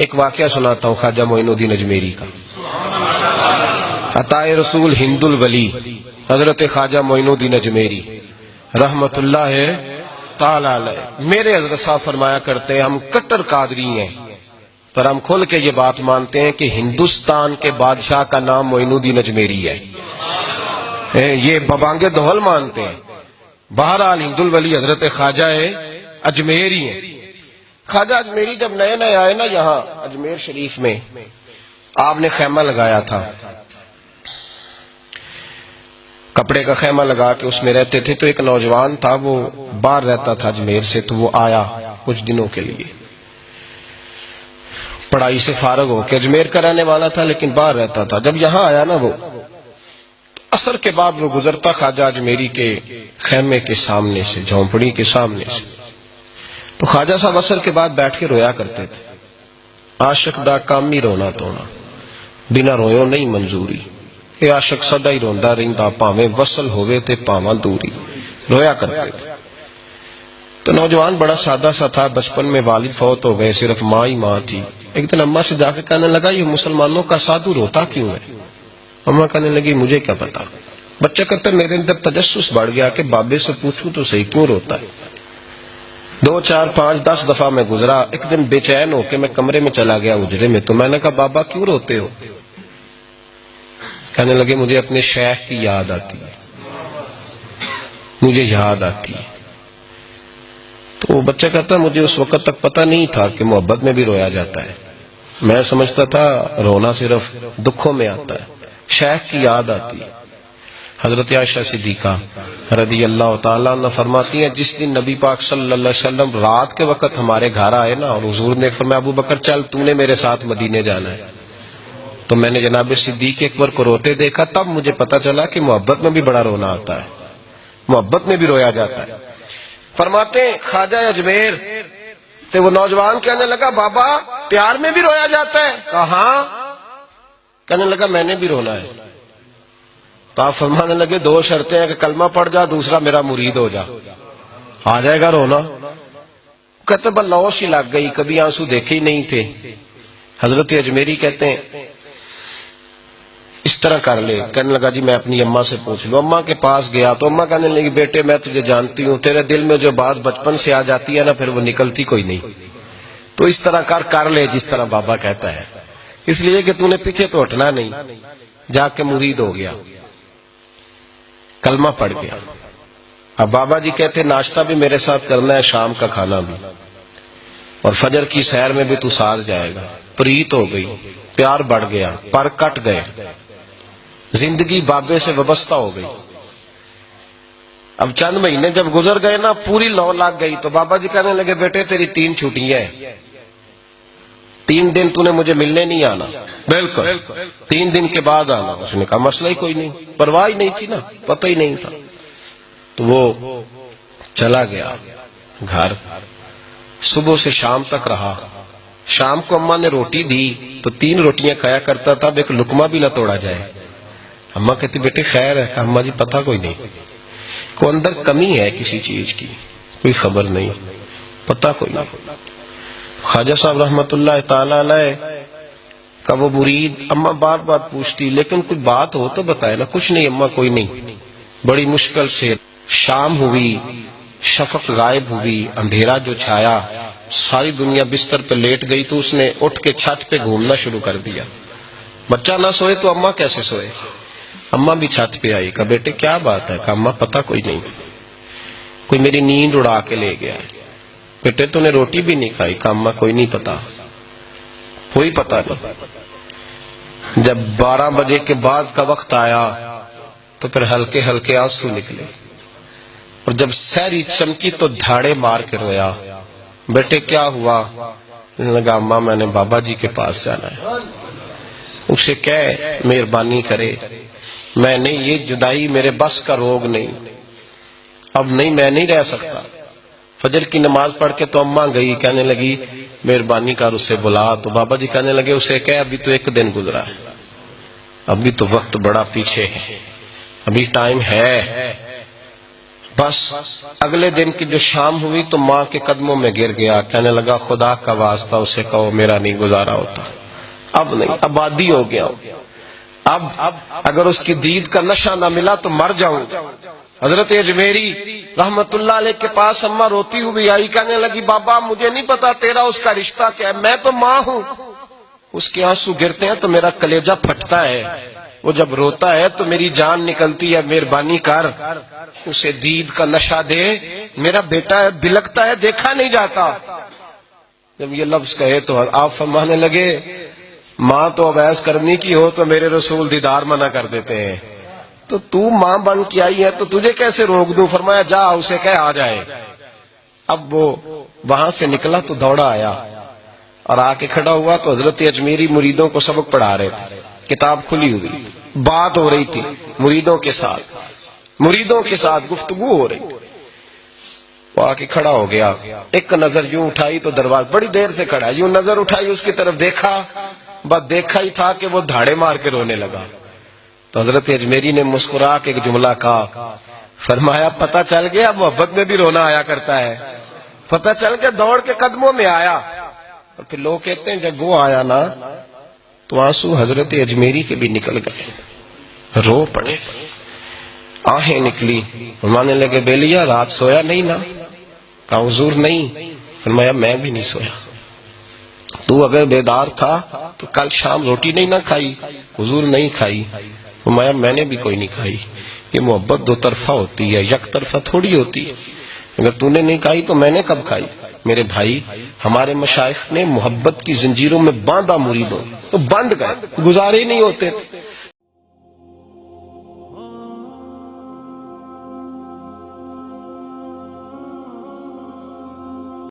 ایک واقعہ سناتا ہوں خواجہ معین الدین اجمیری کا. عطائے رسول ہند الولی حضرت خواجہ معین الدین اجمیری رحمت اللہ تعالی علیہ. میرے حضرت صاحب فرمایا کرتے ہیں ہم کٹر قادری ہیں، پر ہم کھل کے یہ بات مانتے ہیں کہ ہندوستان کے بادشاہ کا نام معین الدین اجمیری ہے. یہ ببانگ دہل مانتے ہیں. بہرحال ہند الولی حضرت خواجہ اجمیری ہیں. خواجہ اجمیری جب نئے نئے آئے نا یہاں اجمیر شریف میں، آپ نے خیمہ لگایا تھا، کپڑے کا خیمہ لگا کے اس میں رہتے تھے. تو ایک نوجوان تھا، وہ باہر رہتا تھا اجمیر سے، تو وہ آیا کچھ دنوں کے لیے، پڑھائی سے فارغ ہو کے. اجمیر کا رہنے والا تھا لیکن باہر رہتا تھا. جب یہاں آیا نا وہ عصر کے بعد وہ گزرتا خواجہ اجمیری کے خیمے کے سامنے سے، جھونپڑی کے سامنے سے. تو خواجہ صاحب عصر کے بعد بیٹھ کے رویا کرتے تھے. عاشق دا کام ہی رونا تونا، بنا رویوں نہیں منظوری. اے عاشق سدا ہی روندا رہندا، پاویں وصل ہوئے تے پاواں دوری. رویا کرتے تھے. تو نوجوان بڑا سادہ سا تھا. بچپن میں والد فوت ہو گئے، صرف ماں ہی ماں تھی. ایک دن اماں سے جا کے کہنے لگا یہ مسلمانوں کا سادھو روتا کیوں ہے؟ اماں کہنے لگی مجھے کیا پتا. بچہ کہتا میرے اندر تجسس بڑھ گیا کہ بابے سے پوچھوں تو صحیح کیوں روتا ہے. 2 4 5 10 دفعہ میں گزرا. ایک دن بے چین ہو کے میں کمرے میں چلا گیا اجرے میں. تو میں نے کہا بابا کیوں روتے ہو؟ کہنے لگے مجھے اپنے شیخ کی یاد آتی ہے، مجھے یاد آتی ہے. تو بچہ کہتا مجھے اس وقت تک پتہ نہیں تھا کہ محبت میں بھی رویا جاتا ہے. میں سمجھتا تھا رونا صرف دکھوں میں آتا ہے. شیخ کی یاد آتی ہے. حضرت عائشہ صدیقہ رضی اللہ تعالیٰ عنہ فرماتی ہیں جس دن نبی پاک صلی اللہ علیہ وسلم رات کے وقت ہمارے گھر آئے نا، اور حضور نے فرمایا ابو بکر چل تو نے میرے ساتھ مدینے جانا ہے، تو میں نے جناب صدیق اکبر کو روتے دیکھا. تب مجھے پتا چلا کہ محبت میں بھی بڑا رونا آتا ہے، محبت میں بھی رویا جاتا ہے. فرماتے ہیں خواجہ اجمیر تو وہ نوجوان کہنے لگا بابا پیار میں بھی رویا جاتا ہے؟ کہاں؟ کہنے لگا میں نے بھی رونا ہے. تو آپ فرمانے لگے 2 شرطیں ہیں کہ کلمہ پڑھ جا، دوسرا میرا مرید ہو جا، آ جائے گا رونا. کہتے بلوش ہی لگ گئی، کبھی آنسو دیکھے ہی نہیں تھے. حضرت اجمیری کہتے ہیں اس طرح کر لے. کہنے لگا جی میں اپنی اماں سے پوچھ لوں. اماں کے پاس گیا تو اماں کہنے لگی بیٹے میں تجھے جانتی ہوں، تیرے دل میں جو بات بچپن سے آ جاتی ہے نا پھر وہ نکلتی کوئی نہیں. تو اس طرح کر لے جس طرح بابا کہتا ہے، اس لیے کہ تو نے پیچھے تو ہٹنا نہیں. جا کے مرید ہو گیا، کلمہ پڑھ گیا. اب بابا جی کہتے ناشتہ بھی میرے ساتھ کرنا ہے، شام کا کھانا بھی، اور فجر کی سیر میں بھی تو ساتھ جائے گا. پریت ہو گئی، پیار بڑھ گیا، پر کٹ گئے، زندگی بابے سے وابستہ ہو گئی. اب چند مہینے جب گزر گئے نا پوری لو لگ گئی. تو بابا جی کہنے لگے بیٹے تیری 3 چھٹیاں ہیں، 3 دن تو نے مجھے ملنے نہیں آنا. بالکل 3 دن کے بعد آنا. اس نے کہا مسئلہ ہی کوئی نہیں، پرواہ ہی نہیں تھی نا، پتہ ہی نہیں تھا. تو وہ چلا گیا گھر، صبح سے شام تک رہا. شام کو اماں نے روٹی دی تو 3 روٹیاں کھایا کرتا تھا، اب ایک لقمہ بھی نہ توڑا جائے. اماں کہتی بیٹے خیر ہے؟ اماں جی پتہ کوئی نہیں، کوئی اندر کمی ہے کسی چیز کی، کوئی خبر نہیں، پتہ کوئی نہیں. خواجہ صاحب رحمت اللہ تعالی علیہ کا وہ مرید اماں بار بار پوچھتی لیکن کوئی بات ہو تو بتائے نا. کچھ نہیں اماں کوئی نہیں. بڑی مشکل سے شام ہوئی، شفق غائب ہوئی، اندھیرا جو چھایا، ساری دنیا بستر پہ لیٹ گئی. تو اس نے اٹھ کے چھت پہ گھومنا شروع کر دیا. بچہ نہ سوئے تو اماں کیسے سوئے؟ اماں بھی چھت پہ آئی. کہا بیٹے کیا بات ہے؟ کہا اماں پتہ کوئی نہیں، کوئی میری نیند اڑا کے لے گیا ہے. بیٹے تو نے روٹی بھی نہیں کھائی؟ کہا اماں کوئی نہیں پتا، کوئی پتہ نہیں. جب 12 بجے کے بعد کا وقت آیا تو پھر ہلکے ہلکے آنسو نکلے، اور جب سحری چمکی تو دھاڑے مار کے رویا. بیٹے کیا ہوا؟ لگا اماں میں نے بابا جی کے پاس جانا ہے، اسے کہے مہربانی کرے، میں نہیں، یہ جدائی میرے بس کا روگ نہیں، اب نہیں میں نہیں رہ سکتا. فجر کی نماز پڑھ کے تو اماں گئی، کہنے لگی مہربانی کر اسے بلا. تو بابا جی کہنے لگے اسے کہے ابھی تو 1 دن گزرا ہے، ابھی تو وقت بڑا پیچھے ہے، ابھی ٹائم ہے. بس اگلے دن کی جو شام ہوئی تو ماں کے قدموں میں گر گیا، کہنے لگا خدا کا واسطہ اسے کہو میرا نہیں گزارا ہوتا، اب نہیں، آبادی ہو گیا، اب اگر اس کی دید کا نشہ نہ ملا تو مر جاؤں۔ حضرت اجمیری رحمت اللہ علیہ کے پاس اماں روتی ہوئی آئی، کہنے لگی بابا مجھے نہیں پتا تیرا اس کا رشتہ کیا ہے، میں تو ماں ہوں۔ اس کے آنسو گرتے ہیں تو میرا کلیجہ پھٹتا ہے، وہ جب روتا ہے تو میری جان نکلتی ہے، مہربانی کر اسے دید کا نشہ دے، میرا بیٹا ہے بلکتا ہے دیکھا نہیں جاتا۔ جب یہ لفظ کہے تو آپ فرمانے لگے ماں تو عویس کرنی کی ہو تو میرے رسول دیدار منع کر دیتے ہیں، تو ماں بن کے آئی ہے تو تجھے کیسے روک دوں؟ فرمایا جا اسے کہہ آ جائے۔ اب وہ وہاں سے نکلا تو دوڑا آیا اور آ کے کھڑا ہوا تو حضرت اجمیری مریدوں کو سبق پڑھا رہے تھے، کتاب کھلی ہوئی، بات ہو رہی تھی مریدوں کے ساتھ گفتگو ہو رہی۔ وہ آ کے کھڑا ہو گیا، ایک نظر یوں اٹھائی تو دروازہ، بڑی دیر سے کھڑا، یوں نظر اٹھائی اس کی طرف دیکھا، بس دیکھا ہی تھا کہ وہ دھاڑے مار کے رونے لگا۔ تو حضرت اجمیری نے مسکرا کے ایک جملہ کہا، فرمایا پتہ چل گیا محبت میں بھی رونا آیا کرتا ہے، پتہ چل کے دوڑ کے قدموں میں آیا۔ اور پھر لوگ کہتے ہیں جب وہ آیا نا تو آنسو حضرت اجمیری کے بھی نکل گئے، رو پڑے، آہیں نکلی۔ فرمانے لگے بیلیا رات سویا نہیں نا؟ کہا حضور نہیں۔ فرمایا میں بھی نہیں سویا، تو اگر بیدار تھا تو کل شام روٹی نہیں نہ کھائی؟ حضور نہیں کھائی۔ فرمایا میں نے بھی کوئی نہیں کھائی۔ یہ محبت دو طرفہ ہوتی ہے، یک طرفہ تھوڑی ہوتی ہے، اگر تو نے نہیں کھائی تو میں نے کب کھائی؟ میرے بھائی ہمارے مشائخ نے محبت کی زنجیروں میں باندھا مریدوں، تو بند گئے، گزارے ہی نہیں ہوتے تھے۔